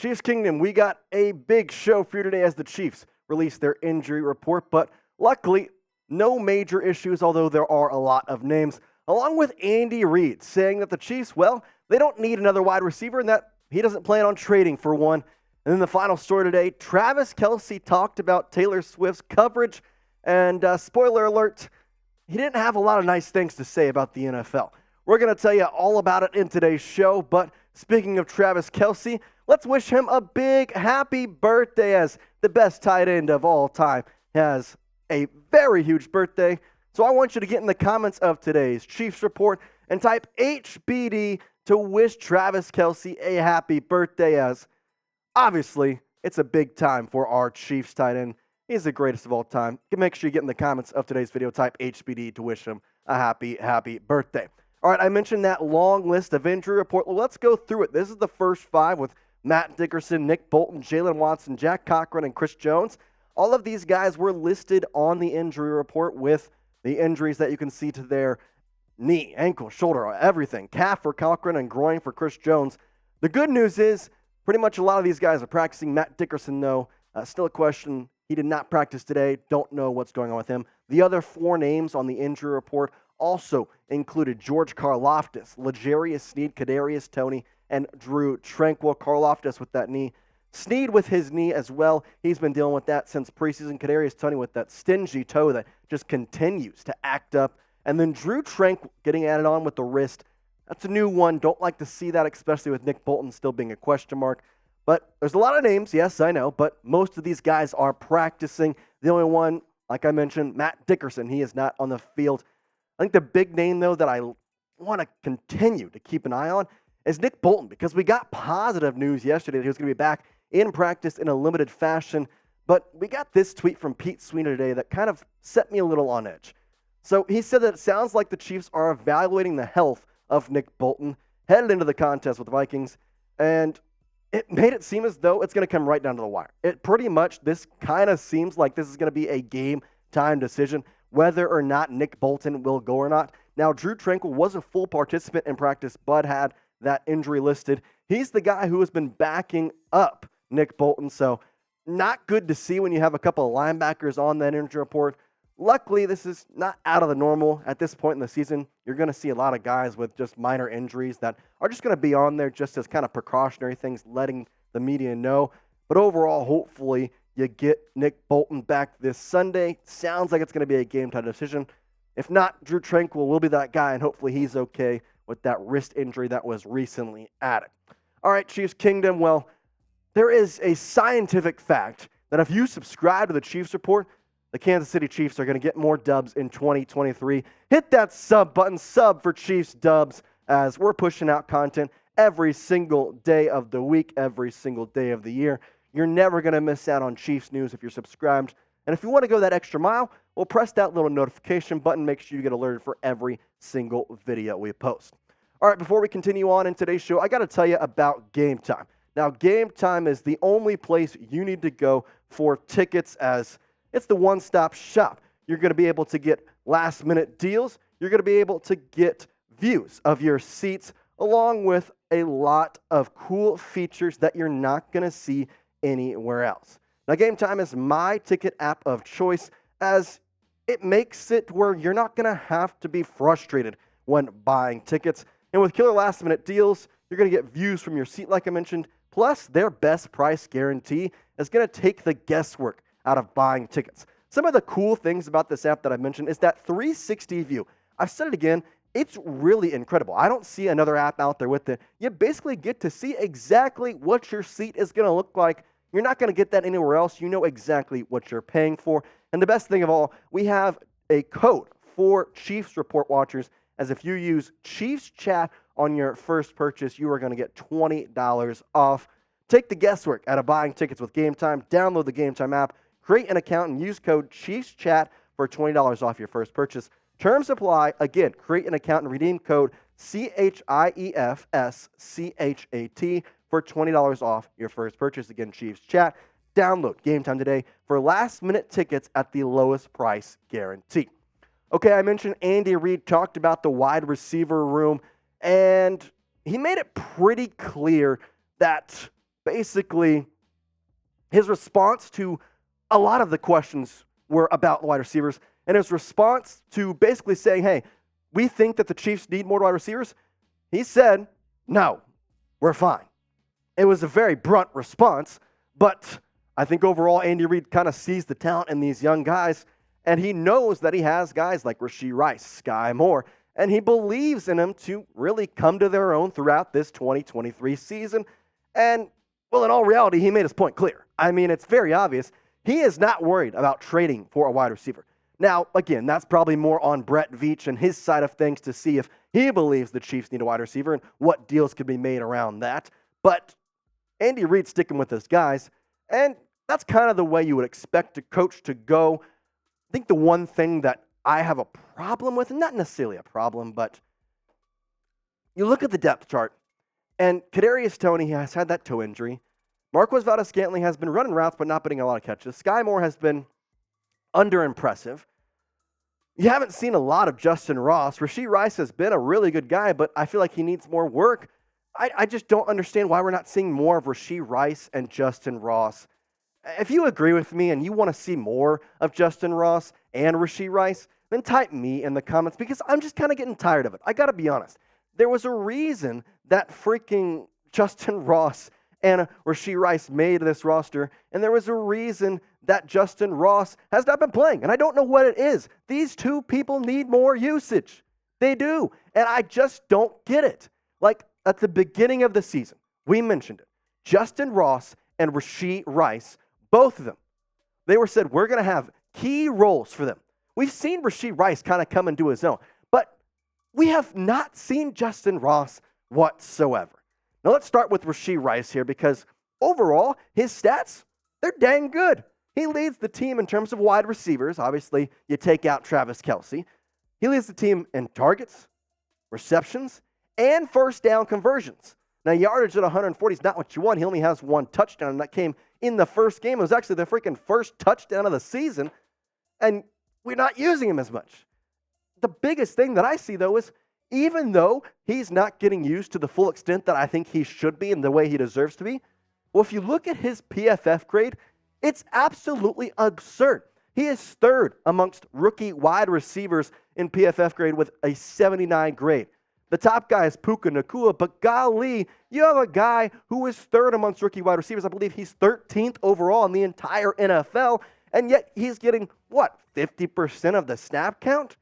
Chiefs Kingdom, we got a big show for you today as the Chiefs release their injury report, but luckily, no major issues, although there are a lot of names, along with Andy Reid saying that the Chiefs, well, they don't need another wide receiver and that he doesn't plan on trading for one. And then the final story today, Travis Kelce talked about Taylor Swift's coverage, and spoiler alert, he didn't have a lot of nice things to say about the NFL. We're going to tell you all about it in today's show, but speaking of Travis Kelce, let's wish him a big happy birthday as the best tight end of all time has a very huge birthday. So I want you to get in the comments of today's Chiefs report and type HBD to wish Travis Kelce a happy birthday, as obviously it's a big time for our Chiefs tight end. He's the greatest of all time. Make sure you get in the comments of today's video, type HBD to wish him a happy birthday. All right, I mentioned that long list of injury report. Well, let's go through it. This is the first five with Matt Dickerson, Nick Bolton, Jalen Watson, Jack Cochran, and Chris Jones. All of these guys were listed on the injury report with the injuries that you can see to their knee, ankle, shoulder, everything. Calf for Cochran and groin for Chris Jones. The good news is pretty much a lot of these guys are practicing. Matt Dickerson, though, still a question. He did not practice today. Don't know what's going on with him. The other four names on the injury report also included George Karlaftis, L'Jarius Sneed, Kadarius Toney, and Drew Tranquill. Karlaftis with that knee. Sneed with his knee as well. He's been dealing with that since preseason. Kadarius Toney with that stingy toe that just continues to act up. And then Drew Tranquill getting added on with the wrist. That's a new one. Don't like to see that, especially with Nick Bolton still being a question mark. But there's a lot of names, yes, I know, but most of these guys are practicing. The only one, like I mentioned, Matt Dickerson, he is not on the field. I think the big name, though, that I want to continue to keep an eye on is Nick Bolton, because we got positive news yesterday that he was going to be back in practice in a limited fashion. But we got this tweet from Pete Sweeney today that kind of set me a little on edge. So he said that it sounds like the Chiefs are evaluating the health of Nick Bolton headed into the contest with the Vikings, and it made it seem as though it's going to come right down to the wire. It pretty much, this kind of seems like this is going to be a game-time decision, whether or not Nick Bolton will go or not. Now, Drew Tranquill was a full participant in practice, but had that injury listed. He's the guy who has been backing up Nick Bolton, so not good to see when you have a couple of linebackers on that injury report. Luckily, this is not out of the normal at this point in the season. You're going to see a lot of guys with just minor injuries that are just going to be on there just as kind of precautionary things, letting the media know. But overall, hopefully, you get Nick Bolton back this Sunday. Sounds like it's going to be a game-time decision. If not, Drew Tranquill will be that guy, and hopefully he's okay with that wrist injury that was recently added. All right, Chiefs Kingdom, well, there is a scientific fact that if you subscribe to the Chiefs report, the Kansas City Chiefs are going to get more dubs in 2023. Hit that sub button, sub for Chiefs dubs, as we're pushing out content every single day of the week, every single day of the year. You're never going to miss out on Chiefs news if you're subscribed. And if you want to go that extra mile, well, press that little notification button. Make sure you get alerted for every single video we post. All right, before we continue on in today's show, I got to tell you about Game Time. Now, Game Time is the only place you need to go for tickets, as it's the one-stop shop. You're going to be able to get last-minute deals. You're going to be able to get views of your seats, along with a lot of cool features that you're not going to see anywhere else. Now, Game Time is my ticket app of choice, as it makes it where you're not going to have to be frustrated when buying tickets. And with killer last-minute deals, you're going to get views from your seat, like I mentioned, plus their best price guarantee is going to take the guesswork out of buying tickets. Some of the cool things about this app that I mentioned is that 360 view. I've said it again, it's really incredible. I don't see another app out there with it. You basically get to see exactly what your seat is going to look like. You're not going to get that anywhere else. You know exactly what you're paying for. And the best thing of all, we have a code for Chiefs report watchers, as if you use Chiefs Chat on your first purchase, you are going to get $20 off. Take the guesswork out of buying tickets with Game Time. Download the Game Time app. Create an account and use code ChiefsChat for $20 off your first purchase. Terms apply. Again, create an account and redeem code CHIEFSCHAT for $20 off your first purchase. Again, Chiefs Chat. Download Game Time today for last-minute tickets at the lowest price guarantee. Okay, I mentioned Andy Reid talked about the wide receiver room, and he made it pretty clear that basically his response to a lot of the questions were about wide receivers, and his response to basically saying, hey, we think that the Chiefs need more wide receivers, he said, no, we're fine. It was a very blunt response, but I think overall Andy Reid kind of sees the talent in these young guys, and he knows that he has guys like Rashee Rice, Skyy Moore, and he believes in them to really come to their own throughout this 2023 season. And, well, in all reality, he made his point clear. I mean, it's very obvious. He is not worried about trading for a wide receiver. Now, again, that's probably more on Brett Veach and his side of things to see if he believes the Chiefs need a wide receiver and what deals could be made around that. But Andy Reid's sticking with his guys, and that's kind of the way you would expect a coach to go. I think the one thing that I have a problem with, not necessarily a problem, but you look at the depth chart, and Kadarius Toney has had that toe injury. Marquez Valdes-Scantling has been running routes but not getting a lot of catches. Skyy Moore has been under-impressive. You haven't seen a lot of Justyn Ross. Rashee Rice has been a really good guy, but I feel like he needs more work. I just don't understand why we're not seeing more of Rashee Rice and Justyn Ross. If you agree with me and you want to see more of Justyn Ross and Rashee Rice, then type me in the comments because I'm just kind of getting tired of it. I got to be honest. There was a reason that freaking Justyn Ross and Rashee Rice made this roster, and there was a reason that Justyn Ross has not been playing, and I don't know what it is. These two people need more usage. They do, and I just don't get it. Like, at the beginning of the season, we mentioned it. Justyn Ross and Rashee Rice, both of them, they were said, we're going to have key roles for them. We've seen Rashee Rice kind of come into his own, but we have not seen Justyn Ross whatsoever. Now, let's start with Rashee Rice here because overall, his stats, they're dang good. He leads the team in terms of wide receivers. Obviously, you take out Travis Kelce. He leads the team in targets, receptions, and first down conversions. Now, yardage at 140 is not what you want. He only has one touchdown, and that came in the first game. It was actually the freaking first touchdown of the season, and we're not using him as much. The biggest thing that I see, though, is even though he's not getting used to the full extent that I think he should be and the way he deserves to be, well, if you look at his PFF grade, it's absolutely absurd. He is third amongst rookie wide receivers in PFF grade with a 79 grade. The top guy is Puka Nacua, but golly, you have a guy who is third amongst rookie wide receivers. I believe he's 13th overall in the entire NFL, and yet he's getting, 50% of the snap count?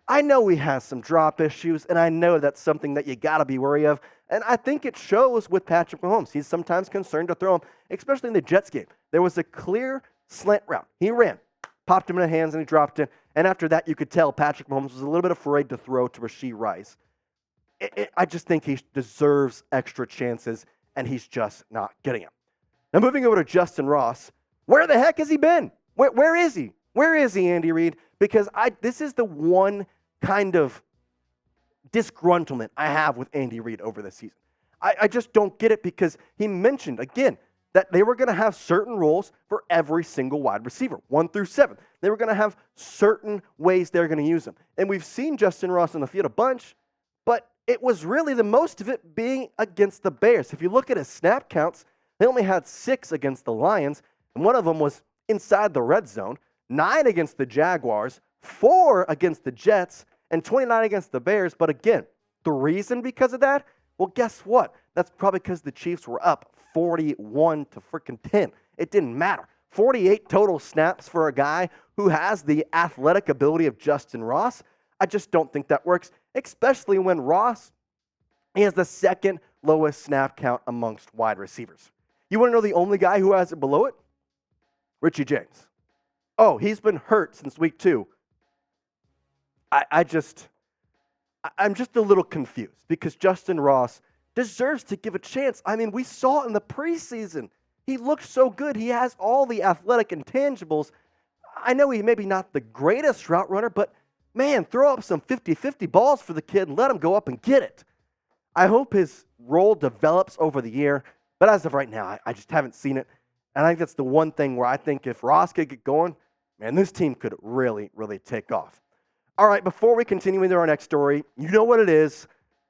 I know he has some drop issues, and I know that's something that you got to be worried of, and I think it shows with Patrick Mahomes. He's sometimes concerned to throw him, especially in the Jets game. There was a clear slant route. He ran, popped him in the hands, and he dropped it, and after that, you could tell Patrick Mahomes was a little bit afraid to throw to Rashee Rice. I just think he deserves extra chances, and he's just not getting them. Now, moving over to Justyn Ross, where the heck has he been? Where is he? Where is he, Andy Reid? Because this is the one kind of disgruntlement I have with Andy Reid over this season. I just don't get it because he mentioned, again, that they were going to have certain roles for every single wide receiver, 1 through 7. They were going to have certain ways they're going to use them. And we've seen Justyn Ross on the field a bunch, but it was really the most of it being against the Bears. If you look at his snap counts, they only had 6 against the Lions, and one of them was inside the red zone, 9 against the Jaguars, 4 against the Jets, and 29 against the Bears. But again, the reason because of that, well, guess what? That's probably because the Chiefs were up 41 to freaking 10. It didn't matter. 48 total snaps for a guy who has the athletic ability of Justyn Ross. I just don't think that works, especially when Ross, he has the second lowest snap count amongst wide receivers. You want to know the only guy who has it below it? Richie James. Oh, he's been hurt since week 2. I'm just a little confused because Justyn Ross deserves to give a chance. I mean, we saw in the preseason, he looked so good. He has all the athletic intangibles. I know he's maybe not the greatest route runner, but man, throw up some 50-50 balls for the kid and let him go up and get it. I hope his role develops over the year, but as of right now, I just haven't seen it. And I think that's the one thing where I think if Ross could get going, man, this team could really, really take off. All right, before we continue into our next story, you know what it is.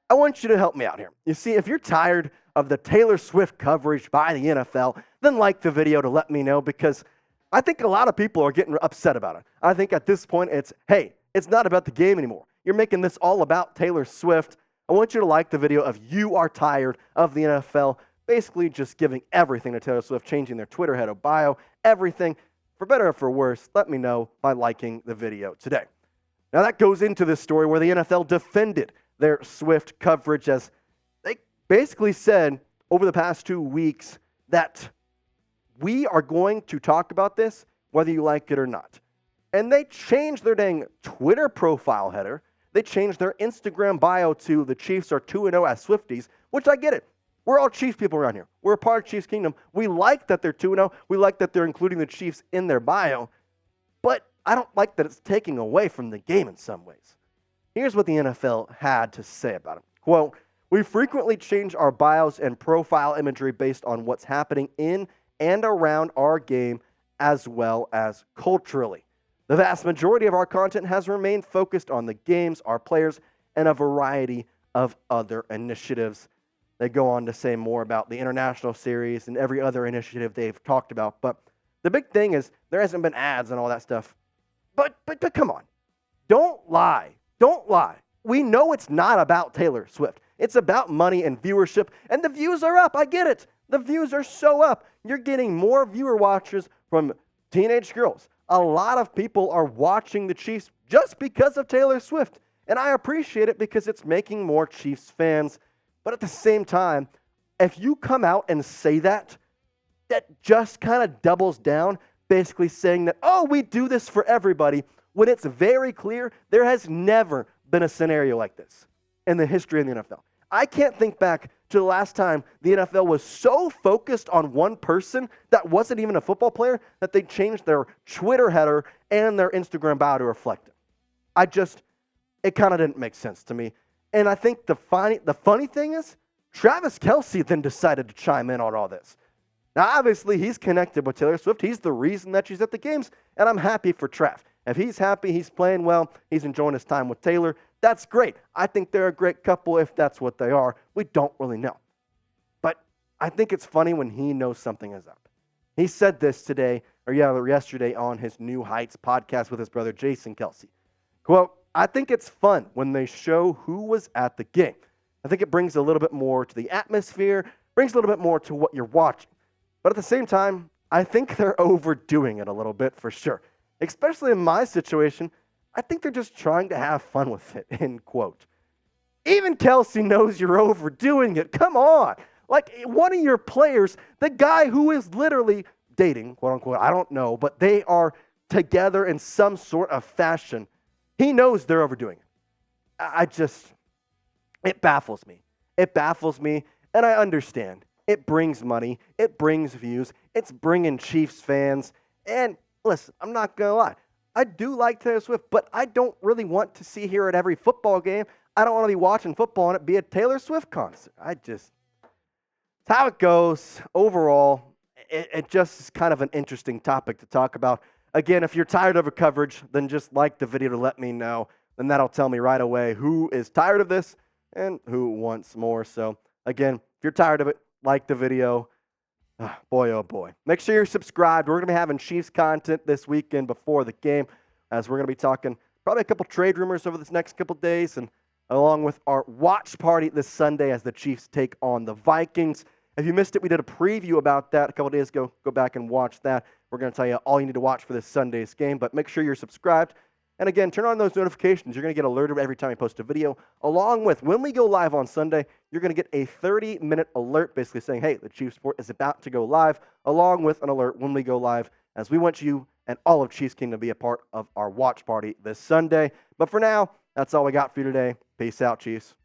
I want you to help me out here. You see, if you're tired of the Taylor Swift coverage by the NFL, then like the video to let me know, because I think a lot of people are getting upset about it. I think at this point hey, it's not about the game anymore. You're making this all about Taylor Swift. I want you to like the video of you are tired of the NFL basically just giving everything to Taylor Swift, changing their Twitter header bio, everything. For better or for worse, let me know by liking the video today. Now that goes into this story where the NFL defended their Swift coverage, as they basically said over the past 2 weeks that we are going to talk about this whether you like it or not. And they changed their dang Twitter profile header. They changed their Instagram bio to the Chiefs are 2-0 as Swifties, which I get it. We're all Chiefs people around here. We're a part of Chiefs Kingdom. We like that they're 2-0. We like that they're including the Chiefs in their bio. But I don't like that it's taking away from the game in some ways. Here's what the NFL had to say about it. Quote, "We frequently change our bios and profile imagery based on what's happening in and around our game, as well as culturally. The vast majority of our content has remained focused on the games, our players, and a variety of other initiatives." They go on to say more about the international series and every other initiative they've talked about. But the big thing is there hasn't been ads and all that stuff. But come on. Don't lie. Don't lie. We know it's not about Taylor Swift. It's about money and viewership, and the views are up. I get it. The views are so up. You're getting more viewer watchers from teenage girls. A lot of people are watching the Chiefs just because of Taylor Swift, and I appreciate it because it's making more Chiefs fans. But at the same time, if you come out and say that, that just kind of doubles down, basically saying that, oh, we do this for everybody, when it's very clear there has never been a scenario like this in the history of the NFL. I can't think back to the last time the NFL was so focused on one person that wasn't even a football player that they changed their Twitter header and their Instagram bio to reflect it. It kind of didn't make sense to me. And I think the funny thing is, Travis Kelce then decided to chime in on all this. Now, obviously, he's connected with Taylor Swift. He's the reason that she's at the games, and I'm happy for Trav. If he's happy, he's playing well, he's enjoying his time with Taylor, that's great. I think they're a great couple if that's what they are. We don't really know. But I think it's funny when he knows something is up. He said this yesterday on his New Heights podcast with his brother Jason Kelce. Quote, "I think it's fun when they show who was at the game. I think it brings a little bit more to the atmosphere, brings a little bit more to what you're watching. But at the same time, I think they're overdoing it a little bit for sure. Especially in my situation, I think they're just trying to have fun with it," end quote. Even Kelce knows you're overdoing it. Come on. Like, one of your players, the guy who is literally dating, quote unquote, I don't know, but they are together in some sort of fashion. He knows they're overdoing it. It baffles me. It baffles me, and I understand. It brings money. It brings views. It's bringing Chiefs fans. And listen, I'm not going to lie. I do like Taylor Swift, but I don't really want to see her at every football game. I don't want to be watching football and it be a Taylor Swift concert. It's how it goes. Overall, it just is kind of an interesting topic to talk about. Again, if you're tired of a coverage, then just like the video to let me know. Then that'll tell me right away who is tired of this and who wants more. So again, if you're tired of it, like the video. Boy, oh boy. Make sure you're subscribed. We're going to be having Chiefs content this weekend before the game, as we're going to be talking probably a couple trade rumors over this next couple days, and along with our watch party this Sunday as the Chiefs take on the Vikings. If you missed it, we did a preview about that a couple days ago. Go back and watch that. We're going to tell you all you need to watch for this Sunday's game, but make sure you're subscribed. And again, turn on those notifications. You're going to get alerted every time I post a video. Along with, when we go live on Sunday, you're going to get a 30-minute alert basically saying, hey, the Chiefs Sport is about to go live, along with an alert when we go live, as we want you and all of Chiefs Kingdom to be a part of our watch party this Sunday. But for now, that's all we got for you today. Peace out, Chiefs.